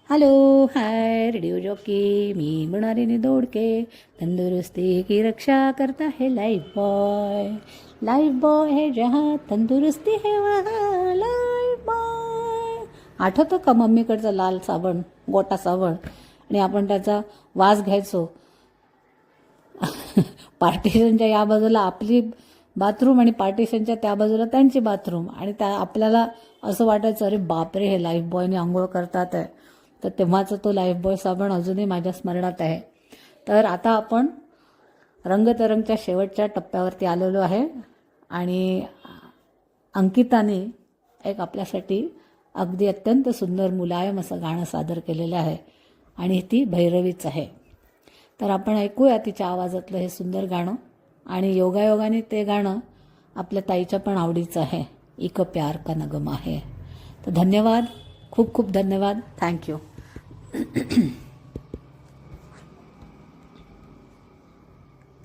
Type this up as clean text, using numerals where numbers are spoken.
Hello hi radio jockey, मी मृणालिनी दोडके. तंदुरुस्ती की रक्षा करता है लाइफ बॉय है जहाँ तंदुरुस्ती है वहाँ लाइफ बॉय. आठवतं का मम्मीकडचा लाल साबण, गोटा साबण, आणि आपण त्याचा वास घ्यायचो. पार्टिशनच्या या बाजूला आपली बाथरूम आणि पार्टिशनच्या त्या बाजूला त्यांची बाथरूम, आणि त्या आपल्याला असं वाटायचं अरे बापरे, हे लाईफ बॉयने आंघोळ करतात आहे. तर तेव्हाचा तो लाईफ बॉय साबण अजूनही माझ्या स्मरणात आहे. तर आता आपण रंगतरंगच्या शेवटच्या टप्प्यावरती आलेलो आहे, आणि अंकिताने एक आपल्यासाठी अगदी अत्यंत सुंदर मुलायम असं गाणं सादर केलेलं आहे, आणि ती भैरवीच आहे. तर आपण ऐकूया तिच्या आवाजातलं हे सुंदर गाणं, आणि योगायोगाने ते गाणं आपल्या ताईच्या पण आवडीचं आहे. इक प्यार का नगमा आहे. तर धन्यवाद, खूप खूप धन्यवाद, थँक्यू.